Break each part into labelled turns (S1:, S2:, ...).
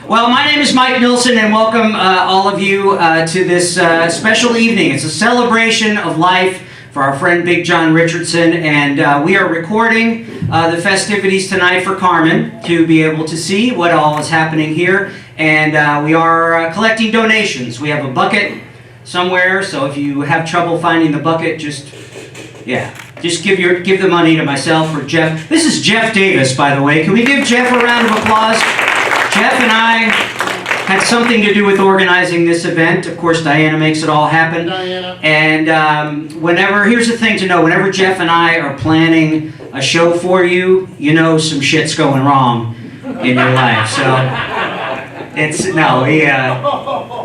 S1: Well, my name is Mike Nilsson, and welcome all of you to this special evening. It's a celebration of life for our friend Big John Richardson, and we are recording the festivities tonight for Carmen to be able to see what all is happening here. And we are collecting donations. We have a bucket somewhere, so if you have trouble finding the bucket, just give the money to myself or Jeff. This is Jeff Davis, by the way. Can we give Jeff a round of applause? Jeff and I had something to do with organizing this event. Of course, Diana makes it all happen.
S2: Diana.
S1: And here's the thing to know, whenever Jeff and I are planning a show for you, you know some shit's going wrong in your life. So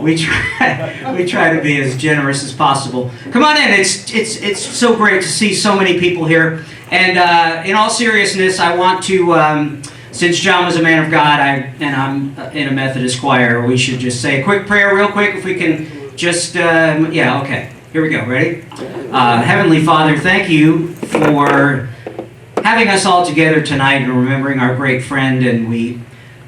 S1: we try to be as generous as possible. Come on in. It's so great to see so many people here. And in all seriousness, I want to. Since John was a man of God, and I'm in a Methodist choir, we should just say a quick prayer real quick, if we can just, okay. Here we go, ready? Heavenly Father, thank you for having us all together tonight and remembering our great friend, and we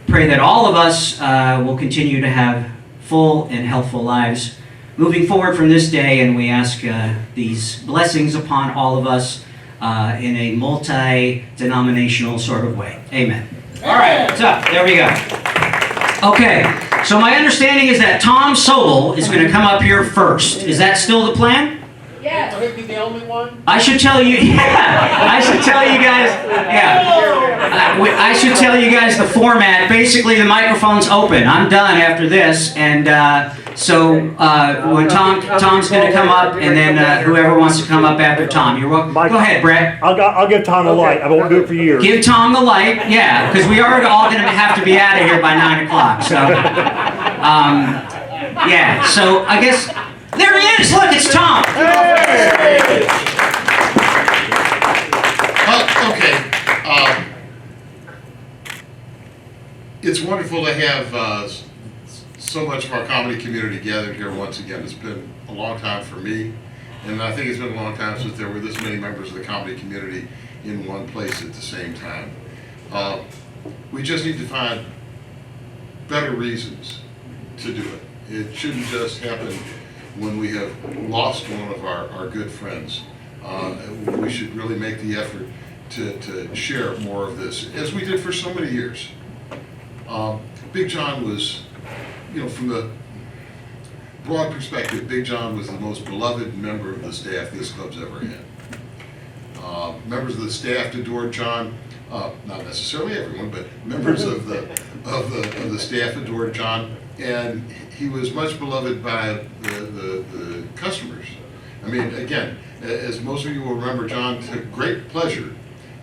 S1: pray that all of us will continue to have full and healthful lives moving forward from this day, and we ask these blessings upon all of us in a multi-denominational sort of way. Amen. All right, so there we go. Okay, so my understanding is that Tom Sobel is going to come up here first. Is that still the plan?
S2: Yes. Will he be the only one?
S1: I should tell you, I should tell you guys, I should tell you guys the format. Basically, the microphone's open. I'm done after this, and so when Tom's going to come up, and then whoever wants to come up after Tom. You're welcome. Go ahead, Brett.
S3: I'll give Tom the light. I won't do it for years.
S1: Give Tom the light, yeah, because we are all going to have to be out of here by 9 o'clock. So, yeah. So I guess there he is. Look, it's Tom.
S3: Hey!
S2: Okay. It's wonderful to have so much of our comedy community gathered here once again. It's been a long time for me, and I think it's been a long time since there were this many members of the comedy community in one place at the same time. We just need to find better reasons to do it. It shouldn't just happen when we have lost one of our good friends. We should really make the effort to share more of this, as we did for so many years. Big John was, from the broad perspective, Big John was the most beloved member of the staff this club's ever had. Members of the staff adored John, not necessarily everyone, but members of the staff adored John, and he was much beloved by the customers. I mean, again, as most of you will remember, John took great pleasure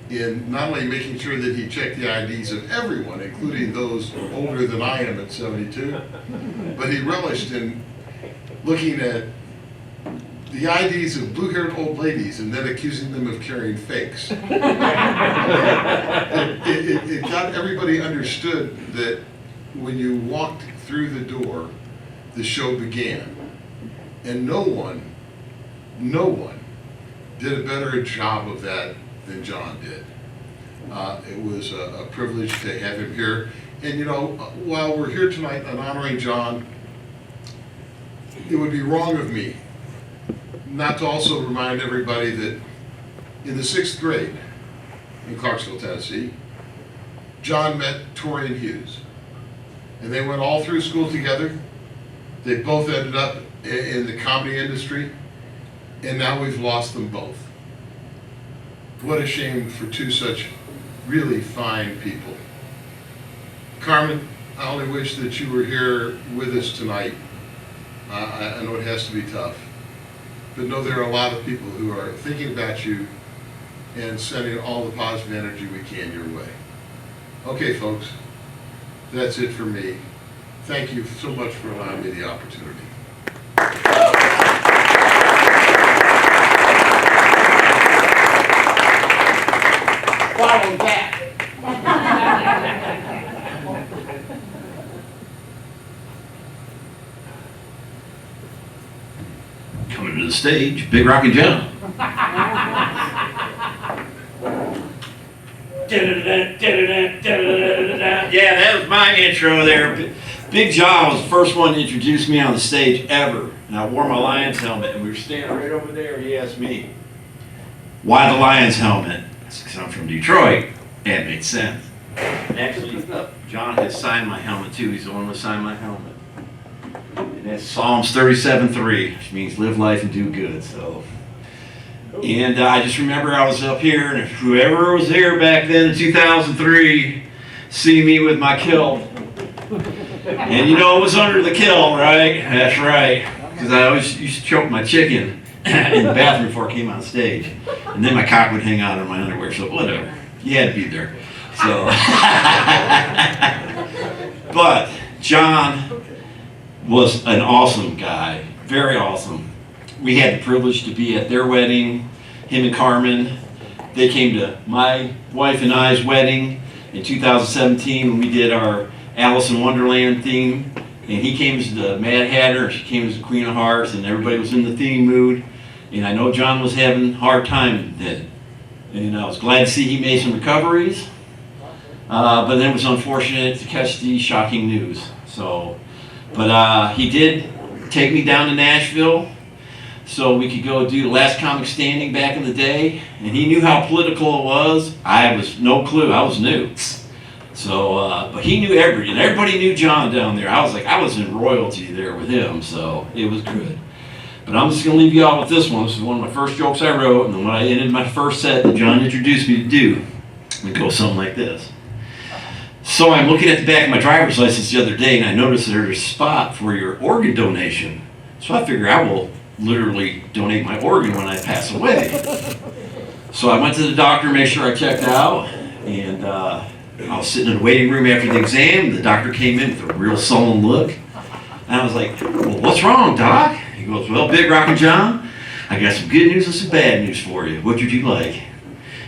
S2: in not only making sure that he checked the IDs of everyone, including those older than I am at 72, but he relished in looking at the IDs of blue-haired old ladies and then accusing them of carrying fakes. It got everybody understood that when you walked through the door, the show began. And no one did a better job of that than John did. It was a privilege to have him here. And while we're here tonight and honoring John, it would be wrong of me not to also remind everybody that in the 6th grade in Clarksville, Tennessee, John met Torian Hughes. And they went all through school together. They both ended up in the comedy industry, and now we've lost them both. What a shame for two such really fine people. Carmen, I only wish that you were here with us tonight. I know it has to be tough, but know there are a lot of people who are thinking about you and sending all the positive energy we can your way. Okay, folks, that's it for me. Thank you so much for allowing me the opportunity. Follow that.
S4: Coming to the stage, Big Rockin' John.
S1: Yeah, that was my intro there.
S4: Big John was the first one to introduce me on the stage ever. And I wore my Lions helmet, and we were standing right over there. He asked me, why the Lions helmet? I said, because I'm from Detroit. And it made sense. Actually, John has signed my helmet too. He's the one who signed my helmet. And that's Psalms 37:3, which means live life and do good. So, and I just remember I was up here, and whoever was here back then in 2003, see me with my kilt. And you know it was under the kilt, right? That's right. Because I always used to choke my chicken in the bathroom before I came on stage. And then my cock would hang out in my underwear, so whatever. You had to be there. So, but John was an awesome guy, very awesome. We had the privilege to be at their wedding, him and Carmen. They came to my wife and I's wedding in 2017 when we did our Alice in Wonderland theme. And he came as the Mad Hatter, and she came as the Queen of Hearts, and everybody was in the theme mood. And I know John was having a hard time then. And I was glad to see he made some recoveries. But then it was unfortunate to catch the shocking news. So, but he did take me down to Nashville so we could go do the Last Comic Standing back in the day. And he knew how political it was. I was no clue. I was new. So, but he knew everybody, and everybody knew John down there. I was in royalty there with him, so it was good. But I'm just going to leave you all with this one. This is one of my first jokes I wrote, and then when I ended my first set that John introduced me to do, it goes something like this. So I'm looking at the back of my driver's license the other day, and I noticed there's a spot for your organ donation. So I figure I will literally donate my organ when I pass away. So I went to the doctor, made sure I checked out, and I was sitting in the waiting room after the exam. The doctor came in with a real sullen look. And I was like, well, what's wrong, Doc? He goes, well, Big Rockin' John, I got some good news and some bad news for you. What would you like?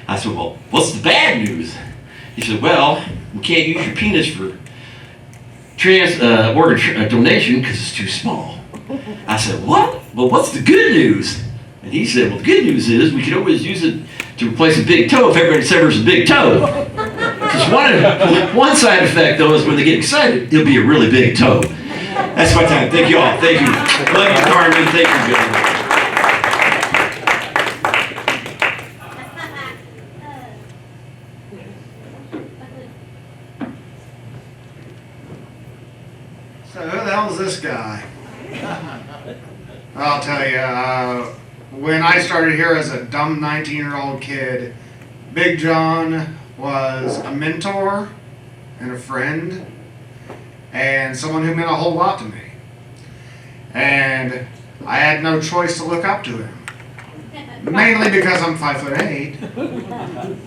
S4: I said, well, what's the bad news? He said, well, we can't use your penis for organ donation because it's too small. I said, what? Well, what's the good news? And he said, well, the good news is we can always use it to replace a big toe if everybody severs a big toe. Because one side effect, though, is when they get excited, it'll be a really big toe. That's my time. Thank you all. Thank you. Love you, Carmen. Thank you, Bill.
S5: So who the hell is this guy? I'll tell you, when I started here as a dumb 19-year-old kid, Big John was a mentor and a friend and someone who meant a whole lot to me. And I had no choice to look up to him. Mainly because I'm 5'8",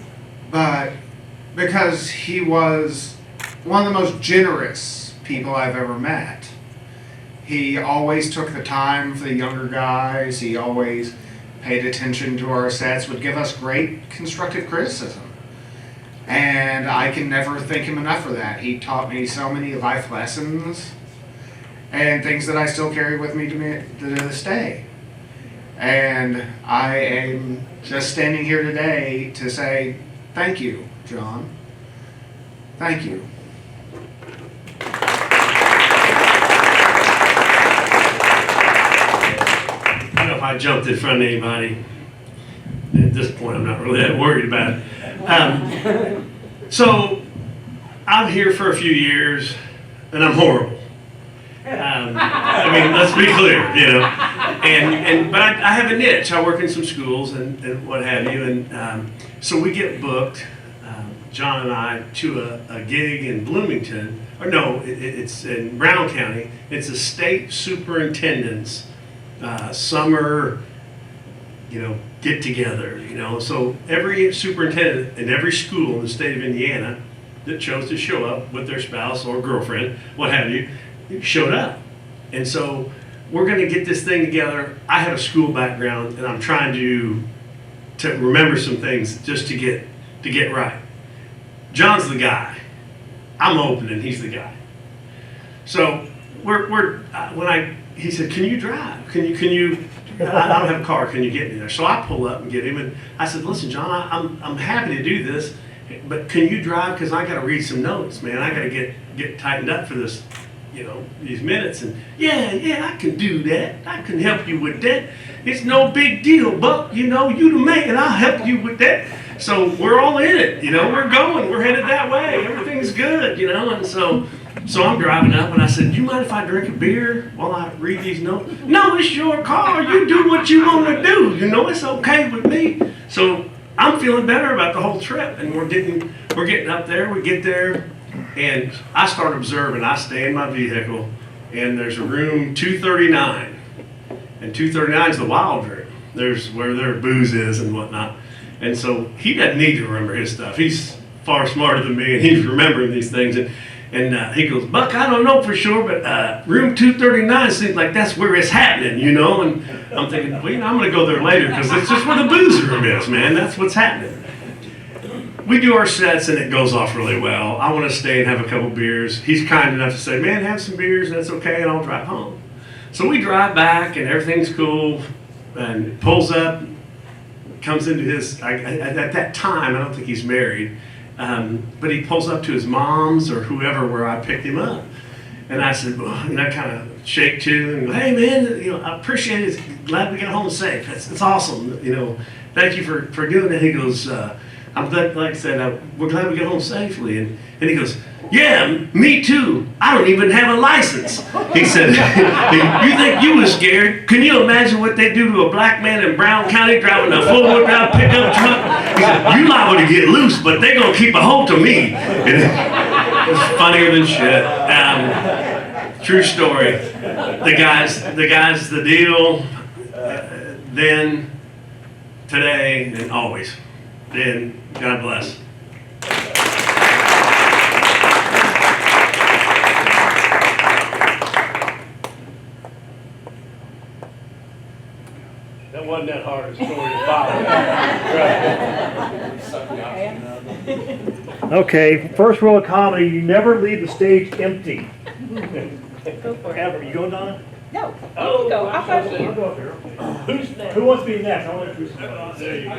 S5: but because he was one of the most generous people I've ever met. He always took the time for the younger guys. He always paid attention to our sets, would give us great constructive criticism. And I can never thank him enough for that. He taught me so many life lessons and things that I still carry with me to this day. And I am just standing here today to say thank you, John. Thank you.
S6: I don't know if I jumped in front of anybody. At this point, I'm not really that worried about it. So, I'm here for a few years, and I'm horrible. I mean, let's be clear, you know. But I have a niche. I work in some schools and what have you, and so we get booked, John and I, to a gig in Bloomington. Or no, it's in Brown County. It's a state superintendent's summer, get together, So every superintendent in every school in the state of Indiana that chose to show up with their spouse or girlfriend, what have you, showed up. And so we're going to get this thing together. I have a school background, and I'm trying to remember some things just to get right. John's the guy. I'm opening. He's the guy. So he said, "Can you drive? Can you? I don't have a car. Can you get me there?" So I pull up and get him, and I said, "Listen, John, I'm happy to do this, but can you drive? Because I got to read some notes, man. I got to get tightened up for this these minutes, and yeah, I can do that. I can help you with that. It's no big deal, Buck. You the man. I'll help you with that. So we're all in it. We're going. We're headed that way. Everything's good. And so I'm driving up, and I said, "Do you mind if I drink a beer while I read these notes?" "No, it's your car. You do what you want to do. It's okay with me." So I'm feeling better about the whole trip, and we're getting up there. We get there, and I start observing. I stay in my vehicle, and there's a room 239, and 239 is the wild room. There's where their booze is and whatnot. And so he doesn't need to remember his stuff. He's far smarter than me, and he's remembering these things. And he goes, "Buck, I don't know for sure, but room 239 seems like that's where it's happening, And I'm thinking, well, I'm going to go there later because it's just where the booze room is, man. That's what's happening. We do our sets, and it goes off really well. I want to stay and have a couple beers. He's kind enough to say, "Man, have some beers, and that's okay, and I'll drive home." So we drive back, and everything's cool, and pulls up, comes into his, at that time, I don't think he's married, but he pulls up to his mom's or whoever where I picked him up. And I said, well, I kind of shake too, and go, "Hey man, I appreciate it. Glad we got home safe. It's awesome. Thank you for doing it." He goes, "I'm glad, like I said, we're glad we got home safely." And he goes, "Yeah, me too. I don't even have a license." He said, "You think you was scared? Can you imagine what they do to a black man in Brown County driving a four-wheel drive pickup truck?" He said, "You liable to get loose, but they gonna keep a hold of me." And it's funnier than shit. True story. The guys, the deal. Then, today, and always. Then, God bless.
S3: That wasn't that hard a story to follow. Okay, first rule of comedy, you never leave the stage empty.
S7: Go for it.
S3: Ever. You going, Donna?
S7: No, you go. I'll go for
S3: I'll
S7: you.
S3: go up here. Who wants to be next? I want to do something. There you go.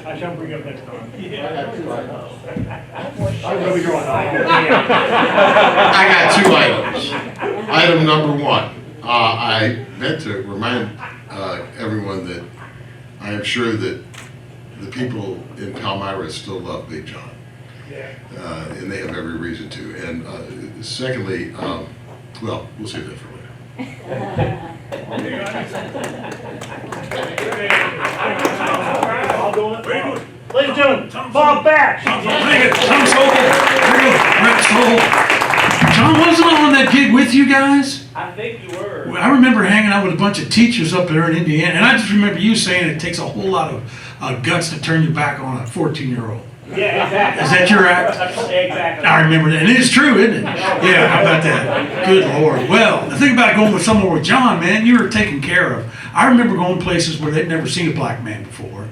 S3: I shall bring you up next time. I'm going to be drawing.
S2: I got two items. Item number one, I meant to remind everyone that I am sure that the people in Palmyra still love Big John. And they have every reason to. And secondly, well, we'll save that for later.
S3: Ladies and gentlemen, Bob Batch.
S8: John, wasn't I on that gig with you guys?
S5: I think you were.
S8: I remember hanging out with a bunch of teachers up there in Indiana, and I just remember you saying it takes a whole lot of guts to turn your back on a 14-year-old.
S3: Yeah, exactly.
S8: Is that your act?
S3: Exactly.
S8: I remember that, and it's true, isn't it? Yeah, how about that? Good Lord. Well, the thing about going with someone with John, man, you were taken care of. I remember going places where they'd never seen a black man before,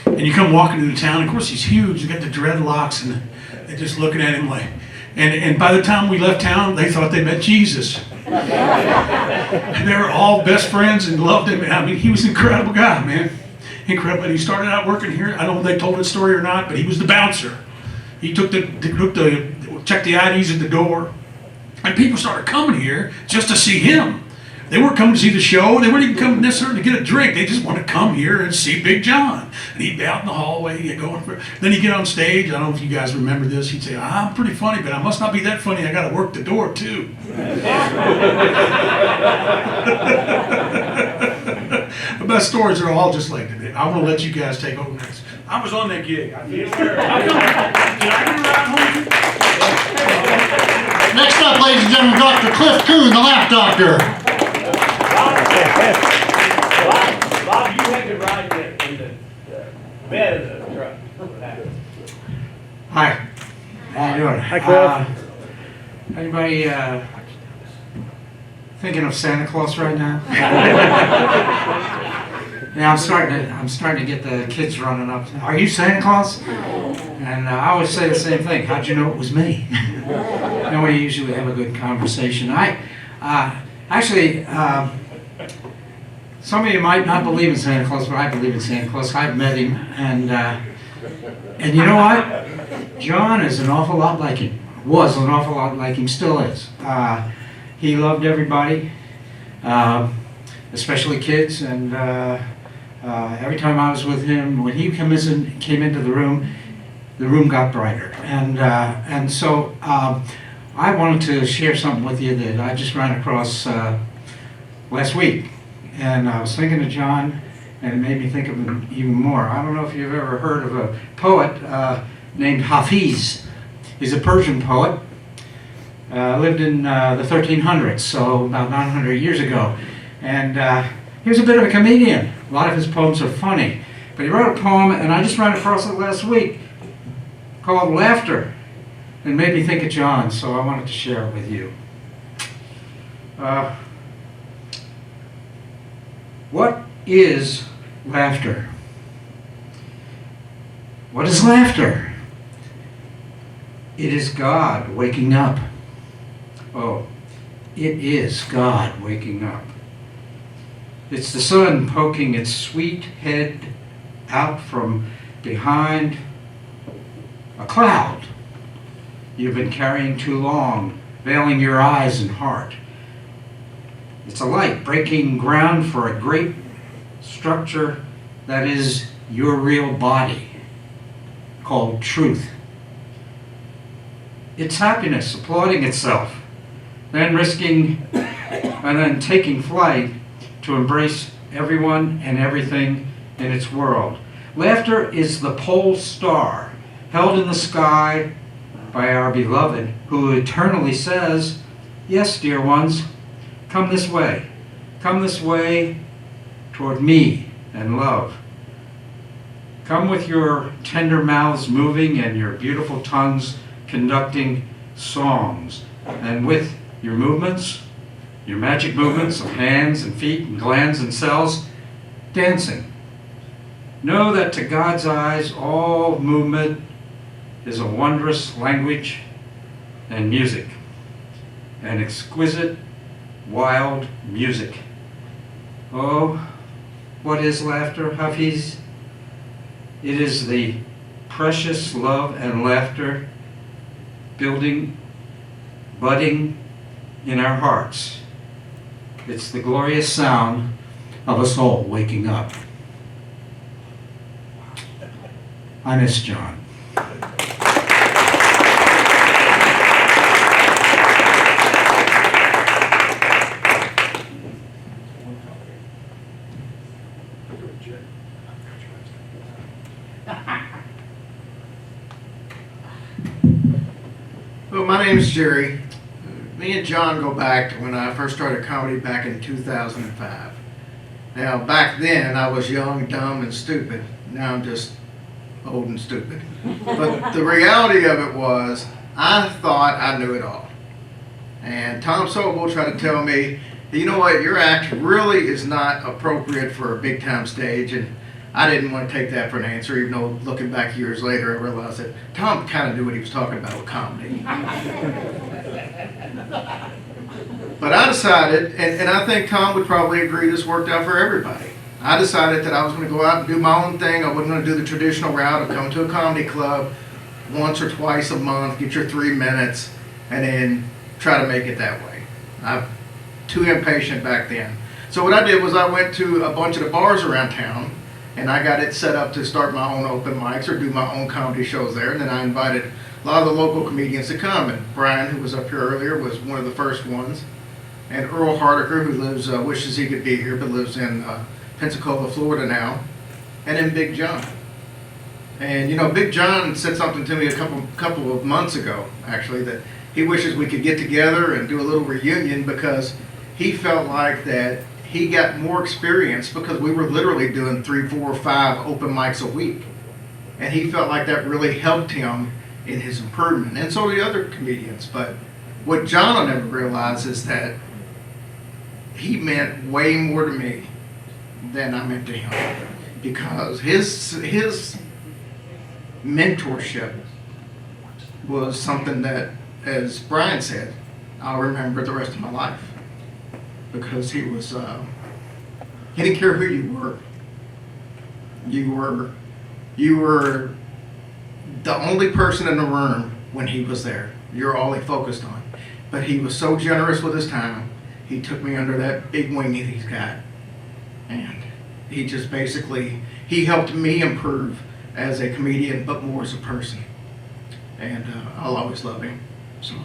S8: and you come walking into town, and of course he's huge, he's got the dreadlocks, and they're just looking at him like, and by the time we left town, they thought they met Jesus. And they were all best friends and loved him. I mean, he was an incredible guy, man. Incredible. And he started out working here. I don't know if they told that story or not, but he was the bouncer. He checked the IDs at the door, and people started coming here just to see him. They weren't coming to see the show. They weren't even coming necessarily to get a drink. They just wanted to come here and see Big John. And he'd be out in the hallway, then he'd get on stage. I don't know if you guys remember this. He'd say, "I'm pretty funny, but I must not be that funny. I got to work the door too." The best stories are all just like that. I'm gonna let you guys take over next. I was on that gig.
S9: Next up, ladies and gentlemen, Dr. Cliff Kuhn, the laugh doctor.
S3: Bob, you had to ride in the bed of the truck. What happened?
S1: Hi. How you doing?
S3: Hi, Cliff.
S1: Anybody thinking of Santa Claus right now? Yeah, I'm starting to get the kids running up. "Are you Santa Claus?" And I always say the same thing. "How'd you know it was me?" And we usually have a good conversation. Actually, some of you might not believe in Santa Claus, but I believe in Santa Claus. I've met him, and you know what? John is an awful lot like him. was an awful lot like him, still is. He loved everybody, especially kids, and every time I was with him, when he came into the room got brighter. And so I wanted to share something with you that I just ran across last week. And I was thinking of John, and it made me think of him even more. I don't know if you've ever heard of a poet named Hafiz. He's a Persian poet. Lived in the 1300s, so about 900 years ago. And he was a bit of a comedian. A lot of his poems are funny. But he wrote a poem, and I just ran across it last week, called Laughter. It made me think of John, so I wanted to share it with you. What is laughter? What is laughter? It is God waking up. Oh, it is God waking up. It's the sun poking its sweet head out from behind a cloud you've been carrying too long, veiling your eyes and heart. It's a light breaking ground for a great structure that is your real body, called truth. It's happiness applauding itself, then risking and then taking flight to embrace everyone and everything in its world. Laughter is the pole star held in the sky by our beloved, who eternally says, yes, dear ones, come this way toward me and love. Come with your tender mouths moving and your beautiful tongues conducting songs, and with your movements, your magic movements of hands and feet and glands and cells, dancing. Know that to God's eyes all movement is a wondrous language and music, an exquisite, wild music. Oh, what is laughter, Hafiz? It is the precious love and laughter budding in our hearts. It's the glorious sound of a soul waking up. I miss John.
S5: Well, my name is Jerry. Me and John go back to when I first started comedy back in 2005. Now, back then, I was young, dumb, and stupid. Now I'm just old and stupid. But the reality of it was, I thought I knew it all. And Tom Sobel tried to tell me, you know what, your act really is not appropriate for a big-time stage. And I didn't want to take that for an answer, even though looking back years later, I realized that Tom kind of knew what he was talking about with comedy. But I decided, and I think Tom would probably agree this worked out for everybody. I decided that I was going to go out and do my own thing. I wasn't going to do the traditional route of coming to a comedy club once or twice a month, get your 3 minutes, and then try to make it that way. I'm too impatient back then. So what I did was I went to a bunch of the bars around town, and I got it set up to start my own open mics or do my own comedy shows there. And then I invited a lot of the local comedians to come. And Brian, who was up here earlier, was one of the first ones. And Earl Hardiker, who lives, wishes he could be here, but lives in Pensacola, Florida now. And then Big John. And you know, Big John said something to me a couple of months ago, actually, that he wishes we could get together and do a little reunion because he felt like that he got more experience because we were literally doing 3, 4, 5 open mics a week. And he felt like that really helped him in his improvement. And so the other comedians. But what John will never realize is that he meant way more to me than I meant to him. Because his mentorship was something that, as Brian said, I'll remember the rest of my life. Because he was, he didn't care who you were. You were the only person in the room when he was there.
S10: you're all he focused on. But he was so generous with his time. He took me under that big wing that he's got. And he just basically, he helped me improve as a comedian, but more as a person. And I'll always love him. So,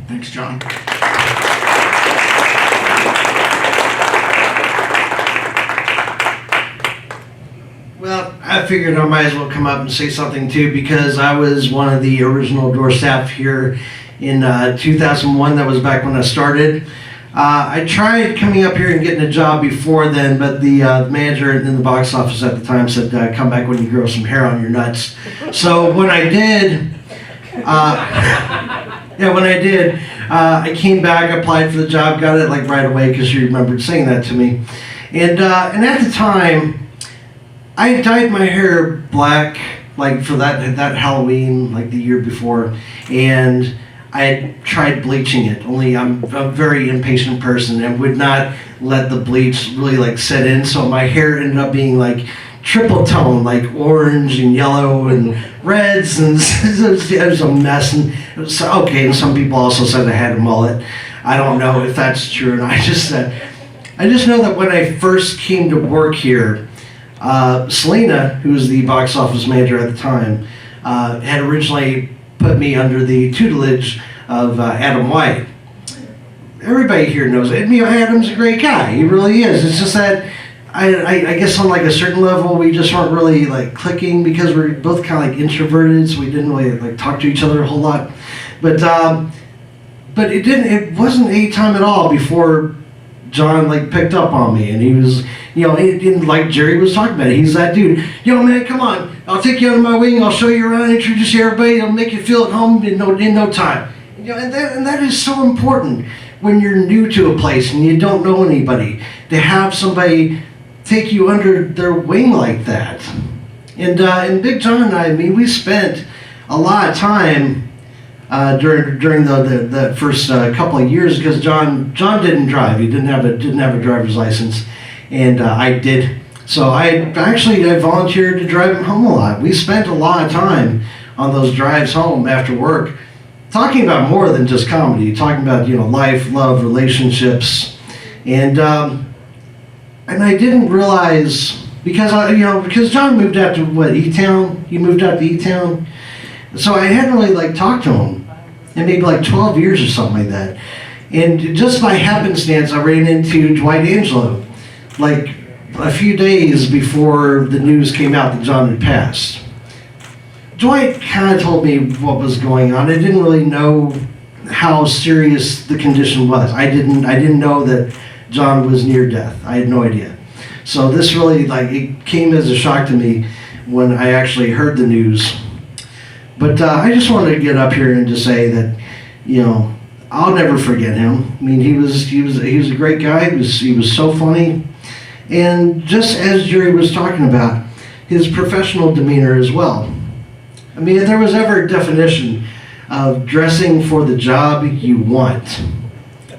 S10: thanks, John.
S11: Well, I figured I might as well come up and say something too, because I was one of the original door staff here in 2001. That was back when I started. I tried coming up here and getting a job before then, but the manager in the box office at the time said, come back when you grow some hair on your nuts. So when I did, I came back, applied for the job, got it like right away because she remembered saying that to me. And at the time, I dyed my hair black, like for that Halloween, like the year before, and I had tried bleaching it, only I'm a very impatient person and would not let the bleach really like set in, so my hair ended up being like triple tone, like orange and yellow and reds, and it was a mess. And it was okay, and some people also said I had a mullet. I don't know if that's true, and I just know that when I first came to work here, Selena, who was the box office manager at the time, had originally put me under the tutelage of Adam White. Everybody here knows it. Adam's a great guy. He really is. It's just that I guess on like a certain level we just weren't really like clicking because we're both kind of like introverted, so we didn't really like talk to each other a whole lot. But it wasn't a time at all before John like picked up on me, and he was, like Jerry was talking about, he's that dude. Man, come on, I'll take you under my wing, I'll show you around, introduce you to everybody, I'll make you feel at home in no time. And that is so important when you're new to a place and you don't know anybody, to have somebody take you under their wing like that. And Big John and I mean, we spent a lot of time during the first couple of years, because John didn't drive. He didn't have a driver's license, and I did. So I volunteered to drive him home a lot. We spent a lot of time on those drives home after work, talking about more than just comedy, talking about life, love, relationships, and I didn't realize, because John moved out to E-Town. He moved out to E-Town. So I hadn't really talked to him in maybe 12 years or something like that. And just by happenstance, I ran into Dwight Angelo a few days before the news came out that John had passed. Dwight kind of told me what was going on. I didn't really know how serious the condition was. I didn't know that John was near death. I had no idea. So this really it came as a shock to me when I actually heard the news. But I just wanted to get up here and just say that, I'll never forget him. I mean, he was a great guy. He was so funny, and just as Jerry was talking about, his professional demeanor as well. I mean, if there was ever a definition of dressing for the job you want,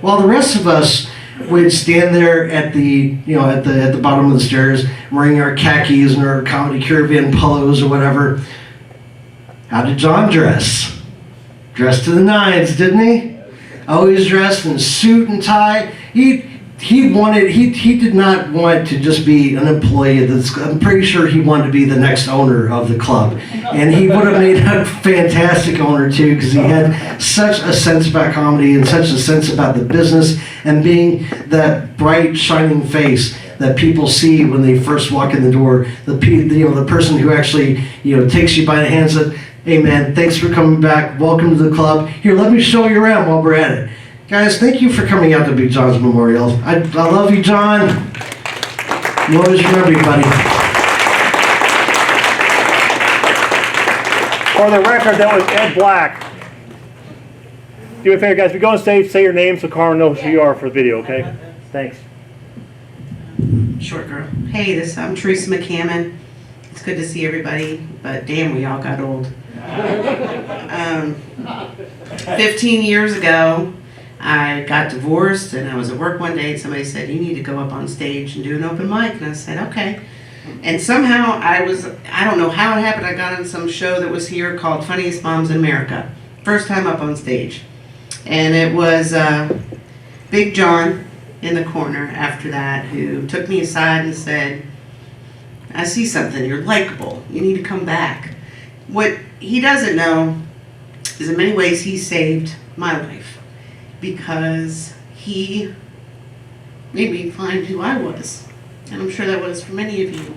S11: while the rest of us would stand there at the at the bottom of the stairs wearing our khakis and our comedy Caravan polos or whatever. How did John dress? Dressed to the nines, didn't he? Always dressed in suit and tie. He did not want to just be an employee of this. I'm pretty sure he wanted to be the next owner of the club. And he would have made a fantastic owner too, because he had such a sense about comedy and such a sense about the business and being that bright, shining face that people see when they first walk in the door. The person who actually takes you by the hand and says, "Hey man, thanks for coming back. Welcome to the club. Here, let me show you around while we're at it." Guys, thank you for coming out to Big John's Memorial. I love you, John. You always remember you, buddy.
S3: For the record, that was Ed Black. Do me a favor, guys. If you go on stage, say your name so Carl knows who you are for the video, okay? Thanks.
S12: Short girl. Hey, I'm Teresa McCammon. It's good to see everybody, but damn, we all got old. 15 years ago, I got divorced, and I was at work one day, and somebody said, "You need to go up on stage and do an open mic." And I said, "Okay." And somehow I don't know how it happened, I got on some show that was here called Funniest Moms in America. first time up on stage. And it was Big John in the corner after that who took me aside and said, I see something, you're likable, you need to come back. What he doesn't know is in many ways he saved my life because he made me find who I was. And I'm sure that was for many of you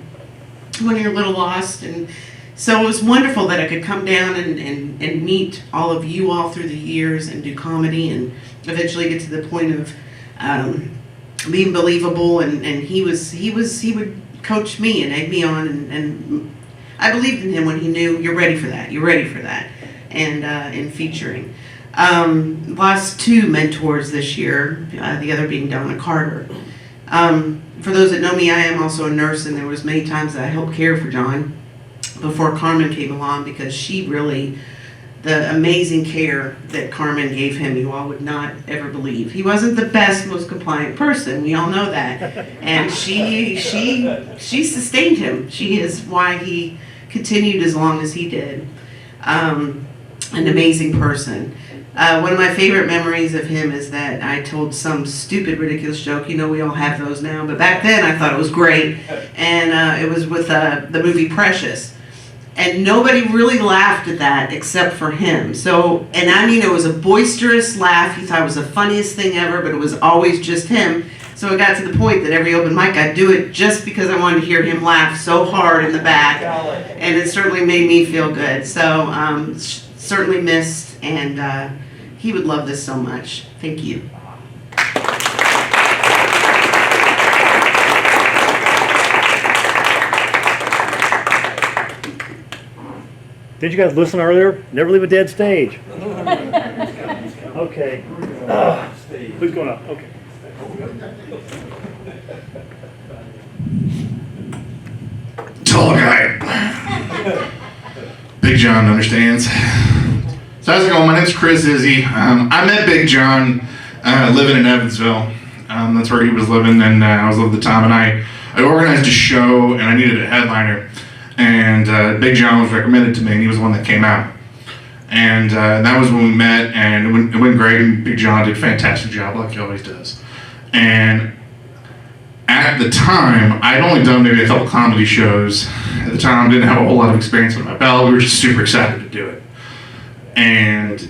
S12: when you're a little lost. And so it was wonderful that I could come down and meet all of you all through the years and do comedy and eventually get to the point of being believable. And he would coach me and egg me on, and I believed in him when he knew you're ready for that, and in featuring. Lost two mentors this year, the other being Donna Carter. For those that know me, I am also a nurse, and there was many times that I helped care for John before Carmen came along, because she really, the amazing care that Carmen gave him, you all would not ever believe. He wasn't the best, most compliant person, we all know that. And she sustained him. She is why he continued as long as he did. An amazing person. One of my favorite memories of him is that I told some stupid, ridiculous joke. You know, we all have those now, but back then I thought it was great. And it was with the movie Precious. And nobody really laughed at that except for him. So, and I mean, it was a boisterous laugh. He thought it was the funniest thing ever, but it was always just him. So it got to the point that every open mic I'd do it just because I wanted to hear him laugh so hard in the back. And it certainly made me feel good. So, certainly missed, and he would love this so much. Thank you.
S3: Did you guys listen earlier? Never leave a dead stage. Okay. Who's going up? Okay.
S13: Tall guy. Big John understands. So how's it going? My name's Chris Izzy. I met Big John living in Evansville. That's where he was living, and I was living at the time, and I organized a show, and I needed a headliner. And Big John was recommended to me, and he was the one that came out. And that was when we met, and it went great, and Big John did a fantastic job, like he always does. And at the time, I'd only done maybe a couple comedy shows. At the time, I didn't have a whole lot of experience under my belt. We were just super excited to do it. And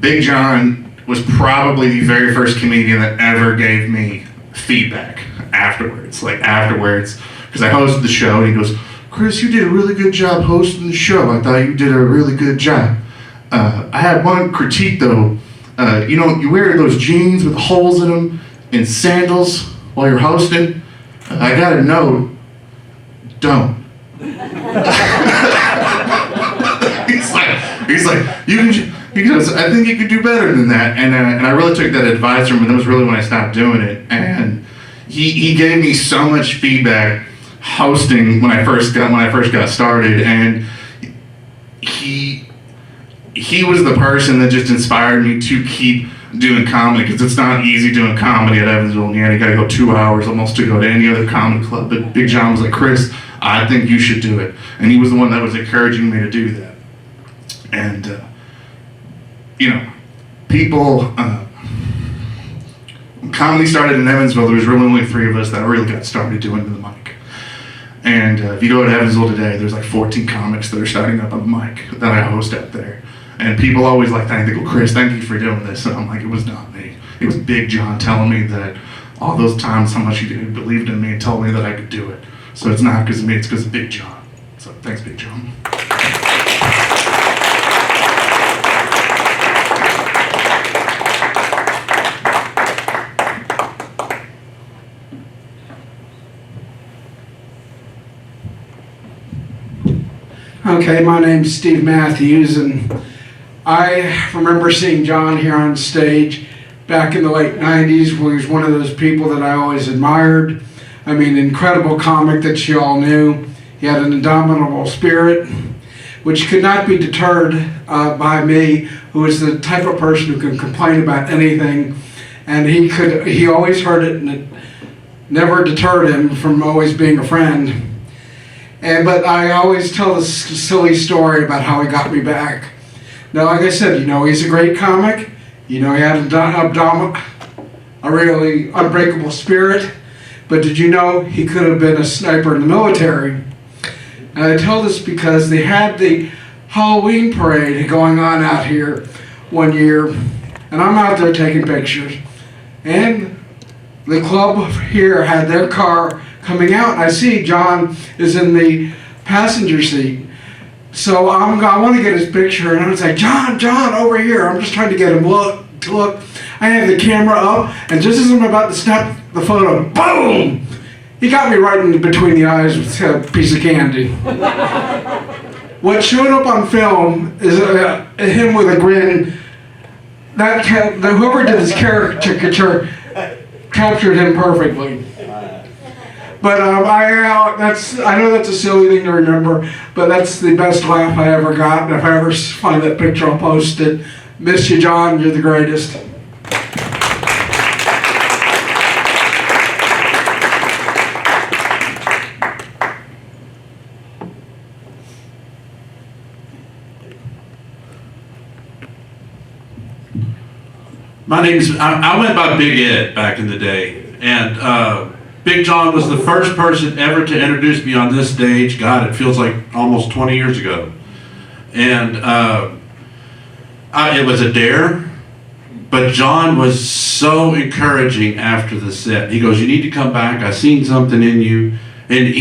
S13: Big John was probably the very first comedian that ever gave me feedback afterwards. Because I hosted the show, and he goes, Chris, you did a really good job hosting the show. I thought you did a really good job. I had one critique though. You wear those jeans with holes in them and sandals while you're hosting. I got a note. Don't. he's like, he goes, I think you could do better than that. And I really took that advice from him, and that was really when I stopped doing it. And he gave me so much feedback hosting when I first got started, and he was the person that just inspired me to keep doing comedy, because it's not easy doing comedy at Evansville, Indiana. You gotta go 2 hours almost to go to any other comedy club. But Big John was like, Chris, I think you should do it. And he was the one that was encouraging me to do that. And people, when comedy started in Evansville, there was really only 3 of us that really got started doing the mic. And if you go to Evansville today, there's like 14 comics that are starting up on the mic that I host up there. And people always like thank, they go, Chris, thank you for doing this. And I'm like, it was not me. It was Big John telling me that all those times how much he believed in me and told me that I could do it. So it's not because of me, it's because of Big John. So thanks, Big John.
S14: Okay, my name's Steve Matthews, and I remember seeing John here on stage back in the late 90s, where he was one of those people that I always admired. I mean, incredible comic that you all knew. He had an indomitable spirit, which could not be deterred by me, who is the type of person who can complain about anything, and he always heard it, and it never deterred him from always being a friend. But I always tell this silly story about how he got me back. Now, like I said, he's a great comic. He had a really unbreakable spirit. But did you know he could have been a sniper in the military? And I tell this because they had the Halloween parade going on out here one year, and I'm out there taking pictures. And the club here had their car coming out, and I see John is in the passenger seat. So I want to get his picture, and I was like, John, over here. I'm just trying to get him to look. I have the camera up, and just as I'm about to snap the photo, boom! He got me right in between the eyes with a piece of candy. What showed up on film is him with a grin. Whoever did this caricature captured him perfectly. But I know that's a silly thing to remember, but that's the best laugh I ever got. And if I ever find that picture, I'll post it. Miss you, John. You're the greatest.
S15: I went by Big Ed back in the day, and Big John was the first person ever to introduce me on this stage. God, it feels like almost 20 years ago. And it was a dare, but John was so encouraging after the set. He goes, you need to come back. I seen something in you. And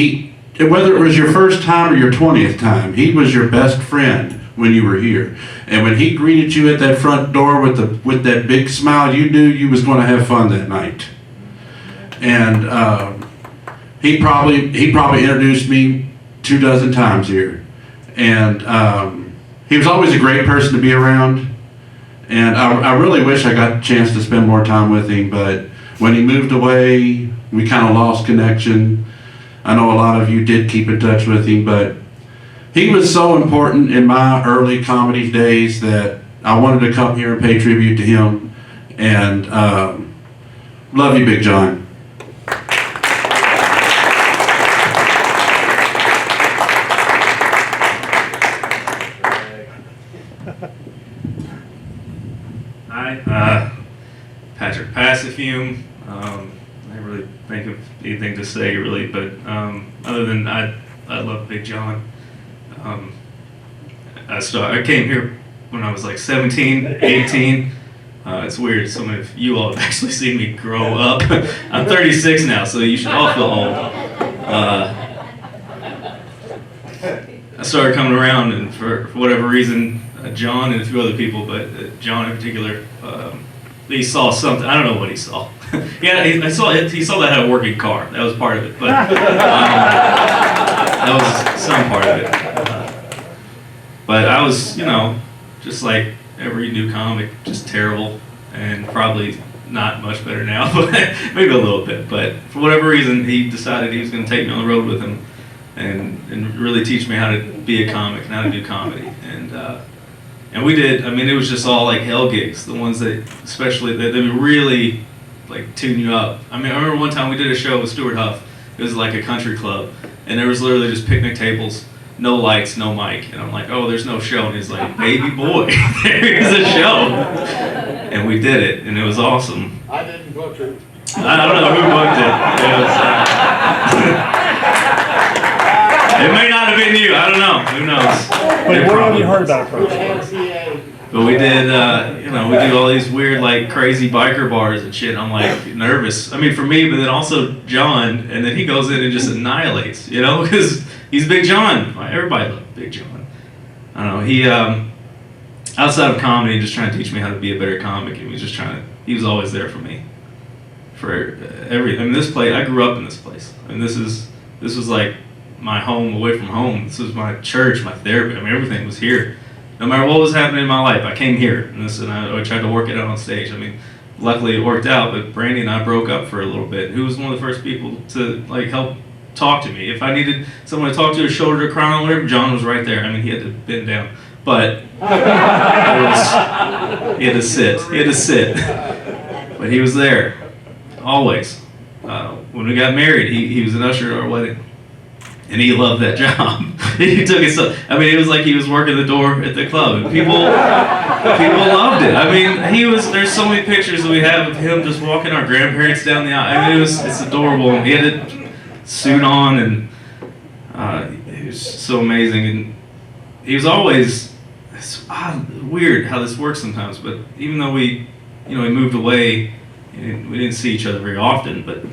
S15: whether it was your first time or your 20th time, he was your best friend when you were here. And when he greeted you at that front door with that big smile, you knew you was going to have fun that night. And he probably introduced me 24 times here. And he was always a great person to be around. And I really wish I got a chance to spend more time with him, but when he moved away, we kind of lost connection. I know a lot of you did keep in touch with him, but he was so important in my early comedy days that I wanted to come here and pay tribute to him. And love you, Big John.
S16: Hi, Patrick Passafume. I didn't really think of anything to say really, but other than I love Big John. I came here when I was like 17, 18. It's weird, some of you all have actually seen me grow up. I'm 36 now, so you should all feel old. I started coming around, and for whatever reason, John and a few other people, but John in particular, he saw something. I don't know what he saw. Yeah, he saw that I had a working car. That was part of it, but that was some part of it. But I was, just like every new comic, just terrible, and probably not much better now, but maybe a little bit. But for whatever reason, he decided he was going to take me on the road with him and really teach me how to be a comic and how to do comedy. And we did. I mean, it was just all like hell gigs. The ones that, especially, they would really like tune you up. I mean, I remember one time we did a show with Stuart Huff. It was like a country club, and there was literally just picnic tables, no lights, no mic. And I'm like, oh, there's no show. And he's like, baby boy, there is a show. And we did it, and it was awesome.
S9: I didn't book it.
S16: I don't know who booked it. It may not have been you. I don't know. Who knows?
S3: But where have you heard about it first?
S16: But we did, we do all these weird, like, crazy biker bars and shit. I'm, like, nervous. I mean, for me, but then also John, and then he goes in and just annihilates, because he's Big John. Everybody loved Big John. I don't know. He, outside of comedy, just trying to teach me how to be a better comic. He was always there for me. For everything. I mean, this place, I grew up in this place. I mean, this was like my home away from home. This was my church, my therapy. I mean, everything was here. No matter what was happening in my life, I came here, and I tried to work it out on stage. I mean, luckily it worked out, but Brandy and I broke up for a little bit. Who was one of the first people to like help talk to me? If I needed someone to talk to, a shoulder to cry on, whatever, John was right there. I mean, he had to bend down, but he had to sit. But he was there, always. When we got married, he was an usher at our wedding. And he loved that job. he took it so. I mean, it was like he was working the door at the club, and people loved it. I mean, There's so many pictures that we have of him just walking our grandparents down the aisle. I mean, it's adorable. He had a suit on, and he was so amazing. And he was always. It's weird how this works sometimes, but even though we moved away, and we didn't see each other very often, but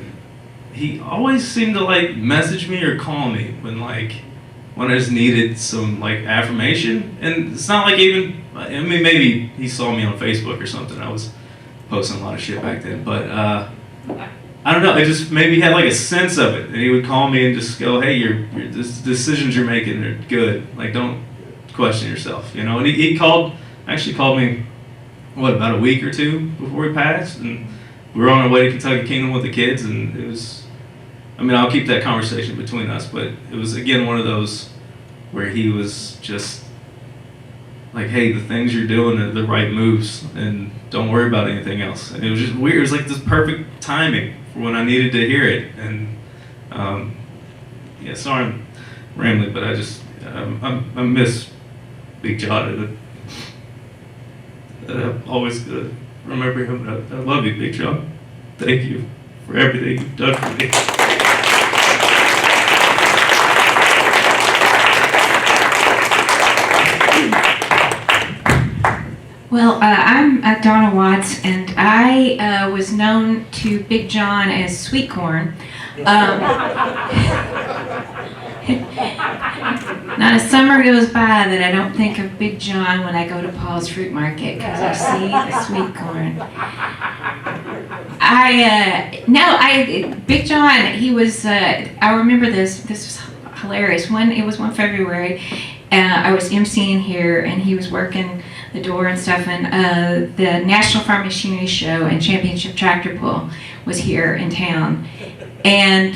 S16: he always seemed to like message me or call me when I just needed some like affirmation. And it's not like I mean, maybe he saw me on Facebook or something. I was posting a lot of shit back then, but I don't know. I just maybe had like a sense of it, and he would call me and just go, "Hey, the decisions you're making are good. Like, don't question yourself," And he actually called me, about a week or two before he passed, and we were on our way to Kentucky Kingdom with the kids, and it was. I mean, I'll keep that conversation between us, but it was again one of those where he was just like, "Hey, the things you're doing are the right moves, and don't worry about anything else." And it was just weird. It was like this perfect timing for when I needed to hear it. And sorry I'm rambling, but I I miss Big John. I'm always gonna remember him. I love you, Big John. Thank you for everything you've done for me.
S17: Well, I'm Donna Watts, and I was known to Big John as Sweet Corn. Not a summer goes by that I don't think of Big John when I go to Paul's Fruit Market, because I see the sweet corn. Big John, he was, I remember this was hilarious. It was one February, I was emceeing here, and he was working the door and stuff, and the National Farm Machinery Show and Championship Tractor Pull was here in town. And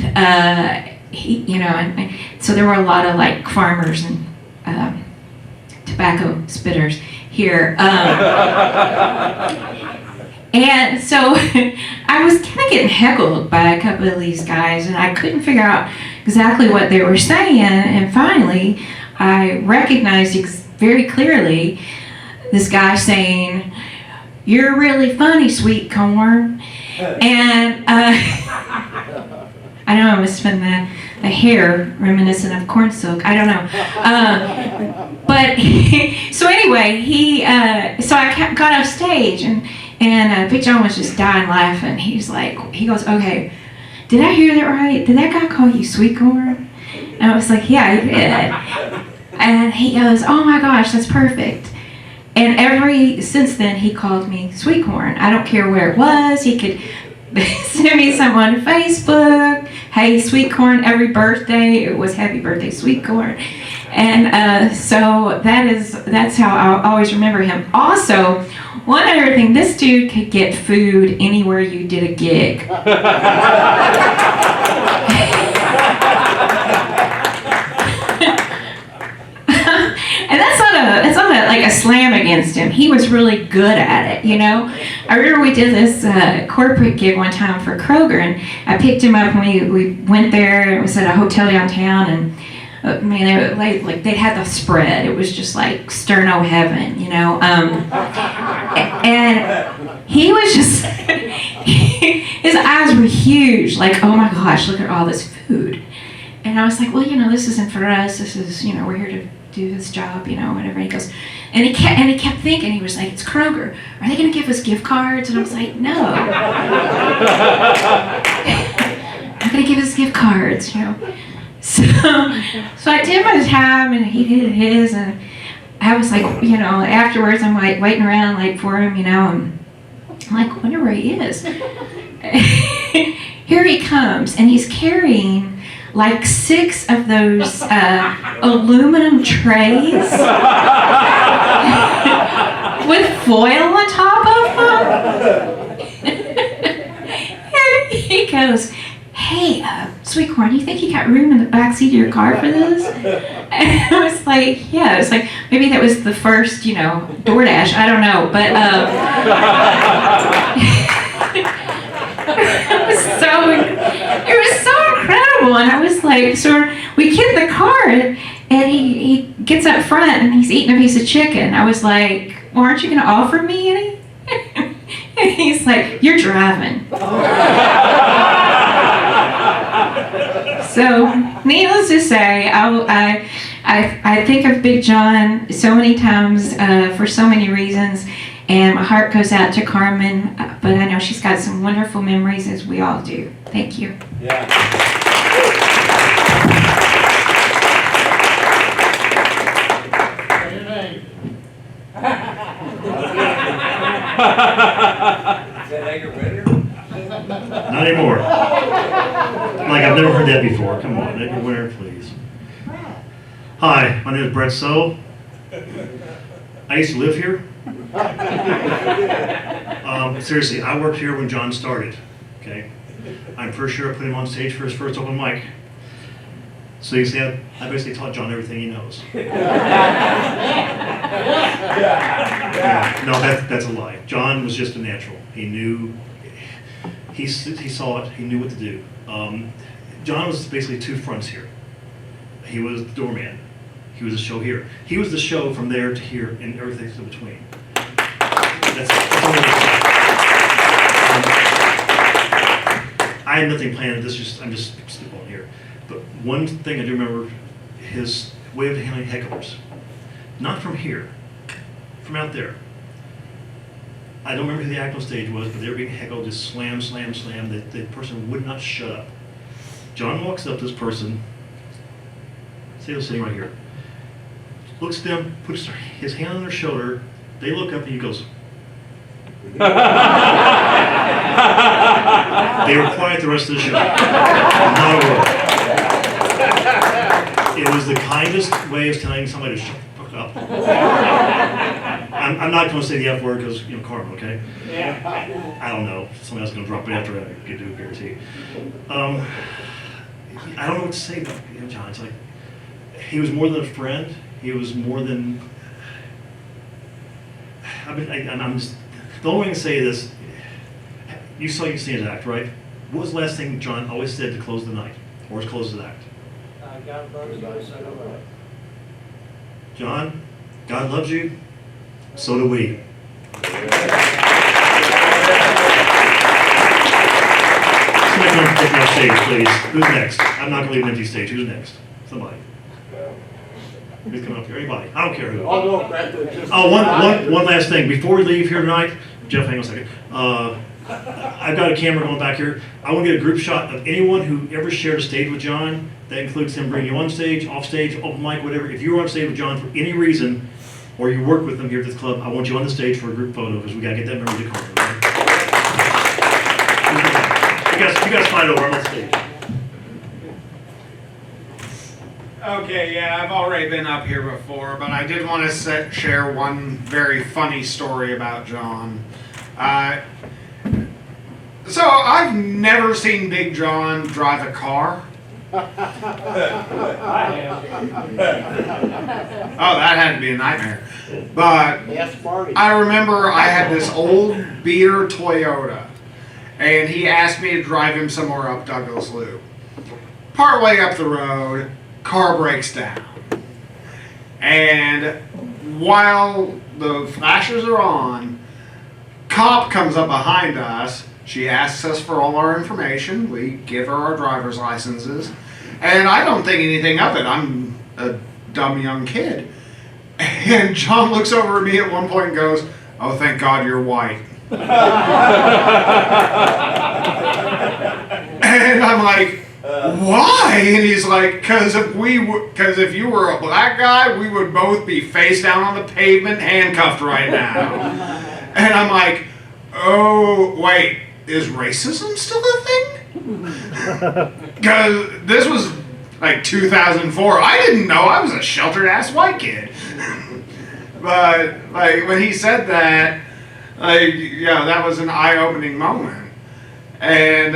S17: so there were a lot of like farmers and tobacco spitters here. And so I was kind of getting heckled by a couple of these guys, and I couldn't figure out exactly what they were saying. And finally, I recognized very clearly this guy saying, "You're really funny, Sweet Corn." And I know I must have been the hair reminiscent of corn silk. I don't know. But so anyway, so I got off stage, and Big John was just dying laughing. He goes, "Okay, did I hear that right? Did that guy call you Sweet Corn?" And I was like, "Yeah, he did." And he goes, "Oh my gosh, that's perfect." And since then, he called me Sweet Corn. I don't care where it was. He could send me something on Facebook. "Hey, Sweet Corn," every birthday. It was "Happy Birthday, Sweet Corn." And so that's how I always remember him. Also, one other thing, this dude could get food anywhere you did a gig. And that's not like a slam against him. He was really good at it, I remember we did this corporate gig one time for Kroger, and I picked him up, and we went there. It was at a hotel downtown, and they had the spread. It was just like sterno heaven, and he was just his eyes were huge, like, "Oh my gosh, look at all this food." And I was like, "Well, this isn't for us. This is, we're here to do this job, whatever." He goes, and he kept thinking. He was like, "It's Kroger. Are they going to give us gift cards?" And I was like, "No, not going to give us gift cards, So I did my time, and he did his, and I was like, afterwards, I'm like waiting around like for him, and I'm like, wonder where he is. Here he comes, and he's carrying like 6 of those aluminum trays with foil on top of them. And he goes, "Hey, Sweet Corn, you think you got room in the backseat of your car for this?" And I was like, yeah. It was like, maybe that was the first, DoorDash. I don't know. But it was so incredible. And I was like, so we get in the car, And he gets up front and he's eating a piece of chicken. I was like, well, aren't you going to offer me any? And he's like, you're driving. So, needless to say, I think of Big John so many times for so many reasons, and my heart goes out to Carmen, but I know she's got some wonderful memories, as we all do. Thank you.
S3: Not anymore. Like I've never heard that before. Come on, Edgar Winter, please. Hi, my name is Brett So. I used to live here. Seriously, I worked here when John started. Okay, I'm pretty sure I put him on stage for his first open mic. So you see, I basically taught John everything he knows. No, that's a lie. John was just a natural. He knew. He saw it. He knew what to do. John was basically two fronts here. He was the doorman. He was the show here. He was the show from there to here and everything in between. That's all I had nothing planned. I'm just spitballing here. But one thing I do remember, his way of handling hecklers. Not from here, from out there. I don't remember who the act on stage was, but they were being heckled, just slam, slam, slam. The person would not shut up. John walks up to this person, say they're sitting right here, looks at them, puts his hand on their shoulder, they look up and he goes. They were quiet the rest of the show. Not a word. It was the kindest way of telling somebody to shut the fuck up. I'm not going to say the F word because, karma, okay? I don't know. Somebody else is going to drop it after I get to a guarantee. I don't know what to say about John. It's like, he was more than a friend. He was more than... I'm just... The only way I can say this, you saw Eustace's act, right? What was the last thing John always said to close the night? Or to close the act?
S11: God loves you, so do I.
S3: John, God loves you, so do we. Somebody come take me off stage, please. Who's next? I'm not going to leave an empty stage. Who's next? Somebody. Who's coming up here? Anybody? I don't care who. One last thing. Before we leave here tonight, Jeff, hang on a second. I've got a camera going back here. I want to get a group shot of anyone who ever shared a stage with John. That includes him bringing you on stage, off stage, open mic, whatever. If you were on stage with John for any reason, or you work with him here at this club, I want you on the stage for a group photo because we got to get that memory to Carmen. Right? You guys fight over on stage.
S5: Okay, yeah, I've already been up here before, but I did want to share one very funny story about John. So I've never seen Big John drive a car. Oh, that had to be a nightmare. But I remember I had this old beater Toyota, and he asked me to drive him somewhere up Douglas Loop. Partway up the road, car breaks down. And while the flashers are on, cop comes up behind us. She asks us for all our information. We give her our driver's licenses. And I don't think anything of it. I'm a dumb young kid. And John looks over at me at one point and goes, "Oh, thank God you're white." And I'm like, "Why?" And he's like, because if you were a black guy, we would both be face down on the pavement, handcuffed right now." And I'm like, "Oh, wait, is racism still a thing?" Because this was like 2004. I didn't know. I was a sheltered ass white kid. But like when he said that, like, yeah, that was an eye-opening moment. And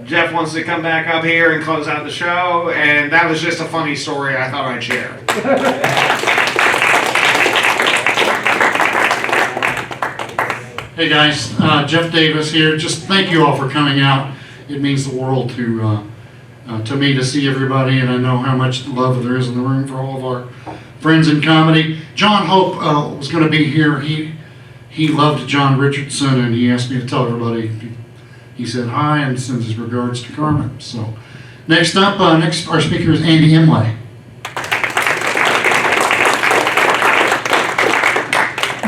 S5: Jeff wants to come back up here and close out the show, and that was just a funny story I thought I'd share.
S9: Hey guys, Jeff Davis here. Just thank you all for coming out. It means the world to to me to see everybody, and I know how much love there is in the room for all of our friends in comedy. John Hope was going to be here. He loved John Richardson, and he asked me to tell everybody. He said hi and sends his regards to Carmen. So next up, our speaker is Andy Imlay.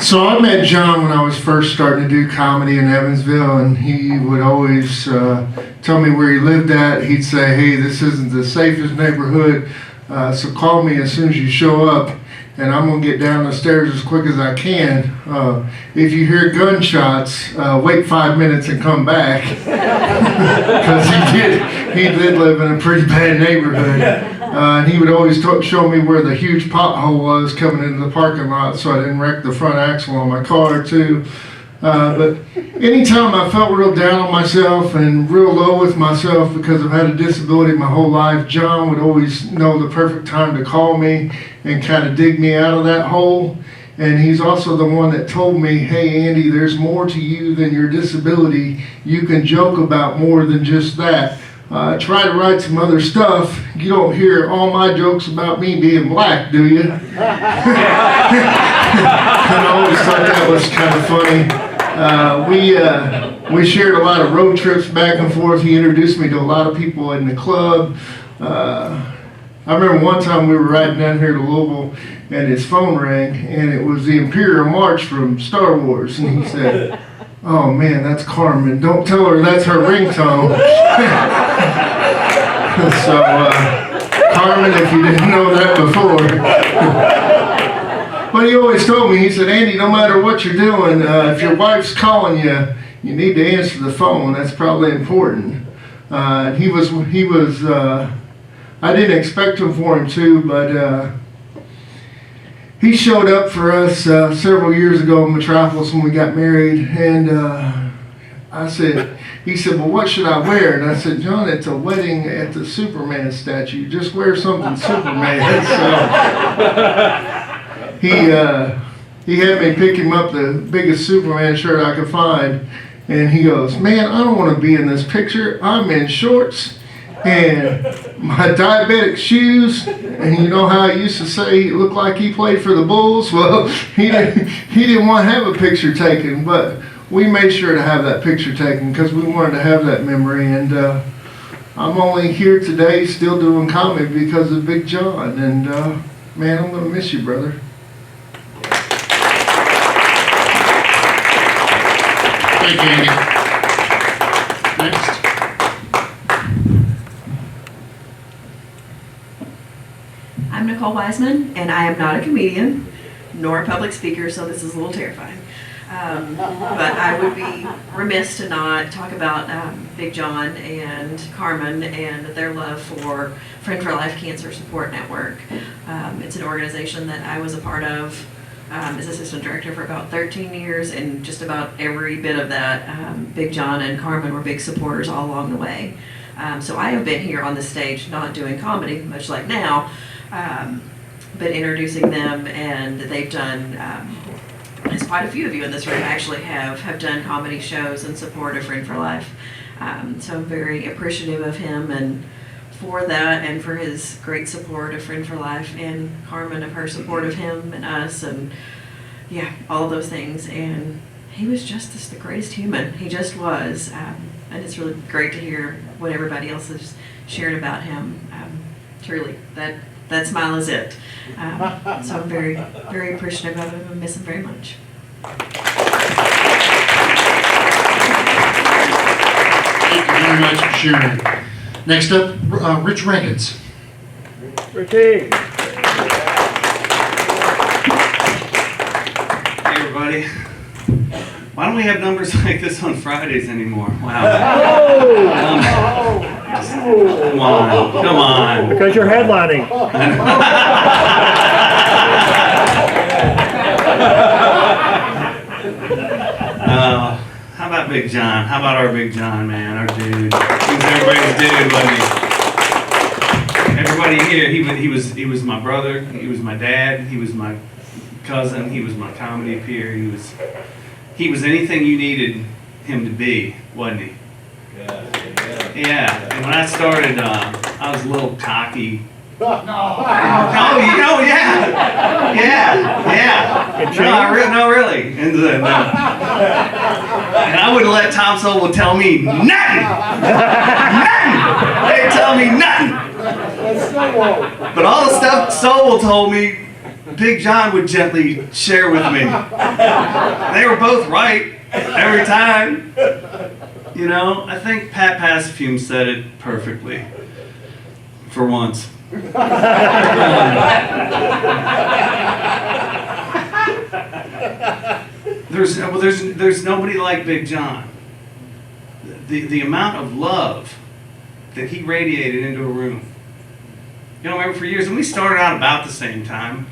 S18: So I met John when I was first starting to do comedy in Evansville, and he would always tell me where he lived at. He'd say, hey, this isn't the safest neighborhood, so call me as soon as you show up, and I'm going to get down the stairs as quick as I can. If you hear gunshots, wait 5 minutes and come back. Because he did live in a pretty bad neighborhood. And he would always show me where the huge pothole was coming into the parking lot so I didn't wreck the front axle on my car too. But anytime I felt real down on myself and real low with myself because I've had a disability my whole life, John would always know the perfect time to call me and kind of dig me out of that hole. And he's also the one that told me, hey Andy, there's more to you than your disability. You can joke about more than just that. Try to write some other stuff. You don't hear all my jokes about me being black, do you? And I always thought that was kind of funny. We shared a lot of road trips back and forth. He introduced me to a lot of people in the club. I remember one time we were riding down here to Louisville and his phone rang, and it was the Imperial March from Star Wars, and he said, oh man, that's Carmen. Don't tell her that's her ringtone. So, Carmen, if you didn't know that before. But he always told me, he said, Andy, no matter what you're doing, if your wife's calling you, you need to answer the phone. That's probably important. He was. I didn't expect him for him too, but he showed up for us several years ago in Metropolis when we got married, and he said, well, what should I wear? And I said, John, it's a wedding at the Superman statue. Just wear something Superman. So he had me pick him up the biggest Superman shirt I could find, and he goes, man, I don't want to be in this picture. I'm in shorts and my diabetic shoes, and you know how I used to say he looked like he played for the Bulls? Well, he didn't want to have a picture taken, but we made sure to have that picture taken because we wanted to have that memory. And I'm only here today still doing comedy because of Big John, and man, I'm going to miss you, brother.
S9: Thank you, Andy. Next.
S19: I'm Nicole Wiseman, and I am not a comedian nor a public speaker, so this is a little terrifying. But I would be remiss to not talk about Big John and Carmen and their love for Friend for Life Cancer Support Network. It's an organization that I was a part of as assistant director for about 13 years, and just about every bit of that, Big John and Carmen were big supporters all along the way. So I have been here on the stage not doing comedy, much like now, but introducing them, and they've done, as quite a few of you in this room actually have done comedy shows in support of Friend for Life. So I'm very appreciative of him and for that, and for his great support of Friend for Life, and Carmen of her support of him and us, and yeah, all those things. And he was just the greatest human. He just was. And it's really great to hear what everybody else has shared about him. Truly, that smile is it. So I'm very, very appreciative of him and miss him very much.
S9: Thank you very much for sharing. Next up, Rich Reagans.
S20: Richie.
S21: Hey everybody. Why don't we have numbers like this on Fridays anymore? Wow. Come on.
S20: Because you're headlining.
S21: How about Big John? How about our Big John, man? Our dude. He was everybody's dude, wasn't he? Everybody here, he was my brother, he was my dad, he was my cousin, he was my comedy peer, he was anything you needed him to be, wasn't he? Yeah, and when I started, I was a little cocky. No, yeah. No, really. And I wouldn't let Tom Sobel tell me nothing. They tell me nothing. But all the stuff Sobel told me, Big John would gently share with me. They were both right every time. You know, I think Pat Passafume said it perfectly. For once. There's nobody like Big John. The amount of love that he radiated into a room. You know, I remember for years, when we started out about the same time,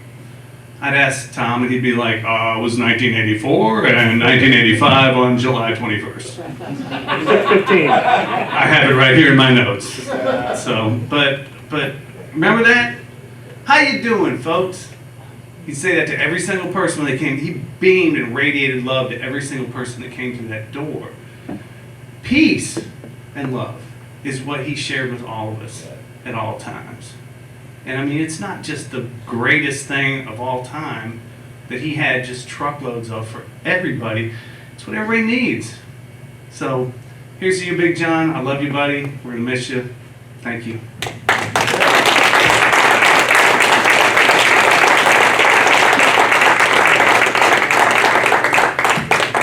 S21: I'd ask Tom and he'd be like, it was 1984 and 1985 on July 21st.
S20: 15.
S21: I have it right here in my notes. So, but remember that? How you doing, folks? He'd say that to every single person when they came. He beamed and radiated love to every single person that came through that door. Peace and love is what he shared with all of us at all times. And I mean, it's not just the greatest thing of all time that he had just truckloads of for everybody. It's what everybody needs. So, here's to you, Big John. I love you, buddy. We're going to miss you. Thank you.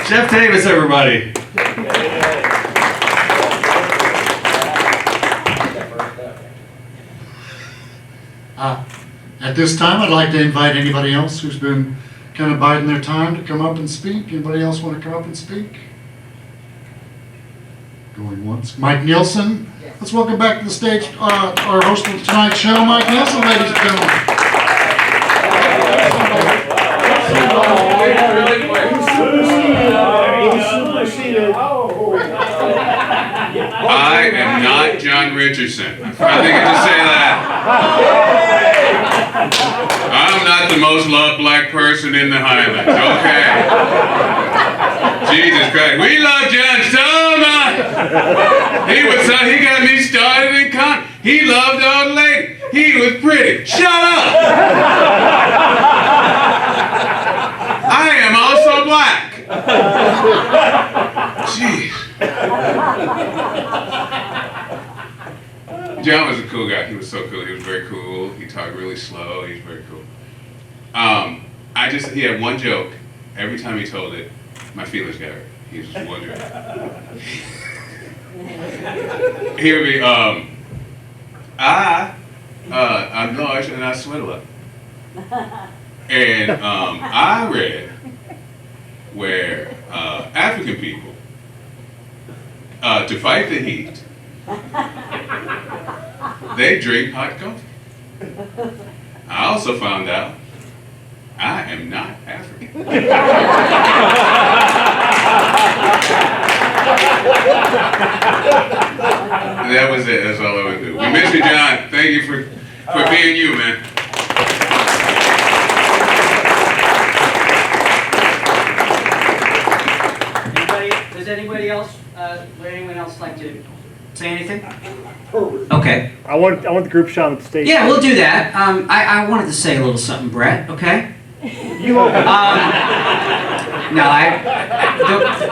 S21: Jeff Davis, everybody.
S9: At this time, I'd like to invite anybody else who's been kind of biding their time to come up and speak. Anybody else want to come up and speak? Going once. Mike Nielsen. Let's welcome back to the stage our host of tonight's show, Mike Nielsen, ladies and gentlemen.
S4: I am not John Richardson. I think I just say that. I'm not the most loved black person in the Highlands, okay? Jesus Christ, we love John so much. He got me started in con. He loved old lady. He was pretty. Shut up. I am also black. Jeez. John was a cool guy. He was so cool. He was very cool. He talked really slow. He was very cool. He had one joke. Every time he told it, my feelings got hurt. He was just one joke. He would be, I'm large and I sweat a lot. And I read where African people, to fight the heat, they drink hot coffee. I also found out I am not African. That was it. That's all I would do. We miss you, John. Thank you for being you, man.
S1: Does anybody else, would anyone else like to say anything? Okay.
S20: I want the group shot on the stage.
S1: Yeah, we'll do that. I wanted to say a little something, Brett, okay?
S20: You won't.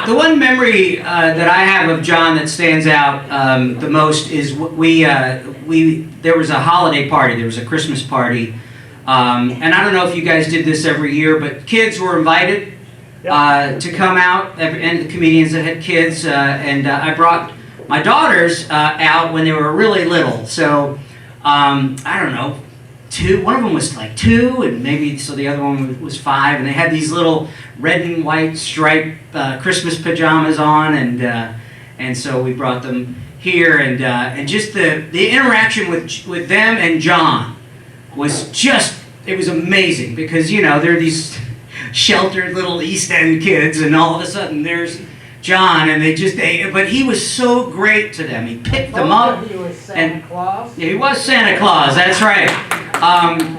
S1: The one memory that I have of John that stands out the most is there was a holiday party, there was a Christmas party, and I don't know if you guys did this every year, but kids were invited to come out, and the comedians that had kids, and I brought my daughters out when they were really little, so I don't know, one of them was like 2, and so the other one was 5, and they had these little red and white striped Christmas pajamas on, and so we brought them here, and just the interaction with them and John was it was amazing, because they're these sheltered little East End kids, and all of a sudden there's John, and but he was so great to them. He picked them up.
S22: He was Santa Claus.
S1: Yeah, he was Santa Claus, that's right.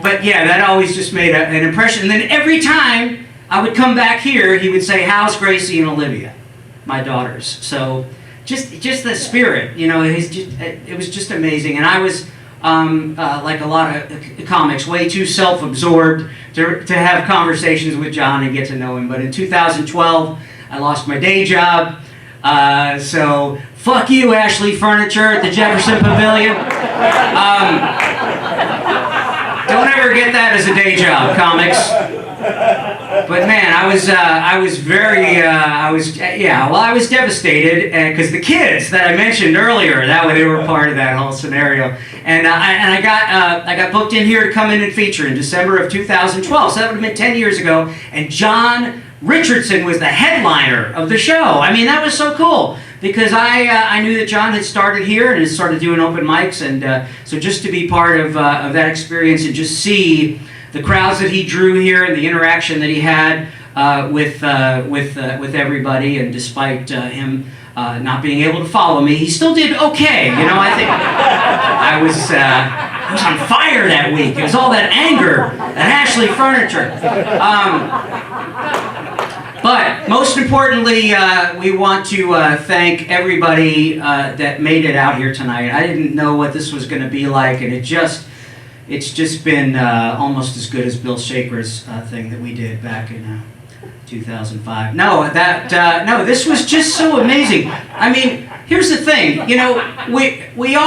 S1: But yeah, that always just made an impression. And then every time I would come back here, he would say, "How's Gracie and Olivia, my daughters?" So just the spirit, you know, it was just amazing. And I was, like a lot of comics, way too self-absorbed to have conversations with John and get to know him. But in 2012, I lost my day job. So fuck you, Ashley Furniture at the Jefferson Pavilion. Don't ever get that as a day job, comics. But man, I was devastated because the kids that I mentioned earlier, they were part of that whole scenario, and I got booked in here to come in and feature in December of 2012. So that would have been 10 years ago, and John Richardson was the headliner of the show. I mean, that was so cool because I knew that John had started here and had started doing open mics, and so just to be part of that experience and just see the crowds that he drew here and the interaction that he had with everybody, and despite him not being able to follow me, he still did okay. You know, I think I was on fire that week. It was all that anger at Ashley Furniture. But most importantly, we want to thank everybody that made it out here tonight. I didn't know what this was going to be like, and it's just been almost as good as Bill Shaker's thing that we did back in 2005. No, this was just so amazing. I mean, here's the thing, you know, we're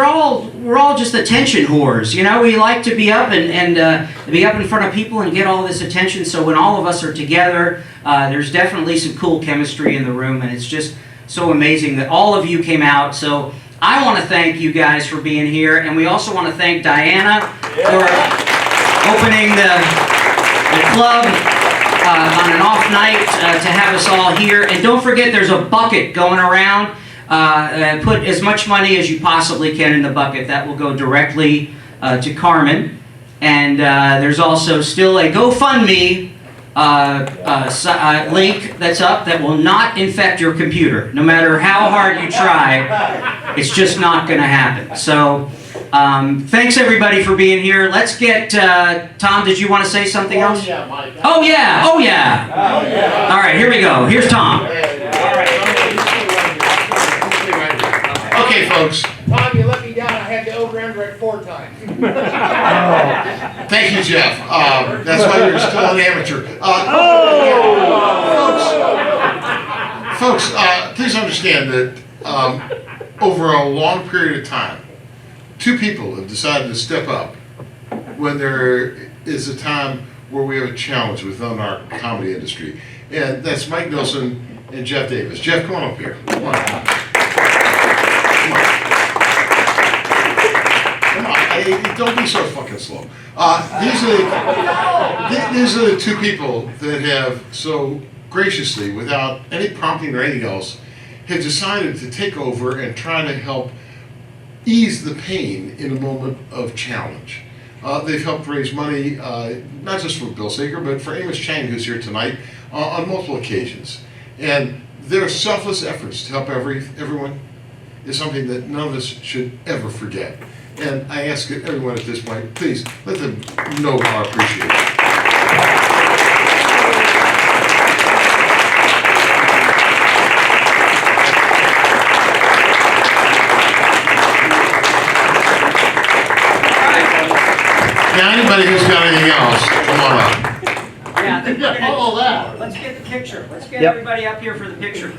S1: all just attention whores. You know, we like to be up and be up in front of people and get all this attention. So when all of us are together, there's definitely some cool chemistry in the room, and it's just so amazing that all of you came out. So I want to thank you guys for being here, and we also want to thank Diana for opening the club on an off night to have us all here. And don't forget, there's a bucket going around. Put as much money as you possibly can in the bucket. That will go directly to Carmen. And there's also still a GoFundMe link that's up that will not infect your computer. No matter how hard you try, it's just not going to happen. So thanks everybody for being here. Let's get, Tom, did you want to say something else?
S6: Yeah, Mike.
S1: Oh yeah, oh yeah. All right, here we go. Here's Tom.
S2: Okay, folks.
S6: Tom, you let me down. I had the over-under at 4 times.
S2: Thank you, Jeff. That's why you're still an amateur. Folks, please understand that over a long period of time, 2 people have decided to step up when there is a time where we have a challenge within our comedy industry. And that's Mike Nilsson and Jeff Davis. Jeff, come on up here. Come on. Don't be so fucking slow. These are the 2 people that have so graciously, without any prompting or anything else, have decided to take over and try to help ease the pain in a moment of challenge. They've helped raise money, not just for Bill Sager, but for Amos Chang, who's here tonight, on multiple occasions. And their selfless efforts to help everyone is something that none of us should ever forget. And I ask everyone at this point, please let them know our appreciation. Now, anybody who's got anything else, come on up.
S1: Yeah,
S6: Follow that.
S1: let's get the picture. Let's get everybody up here for the picture.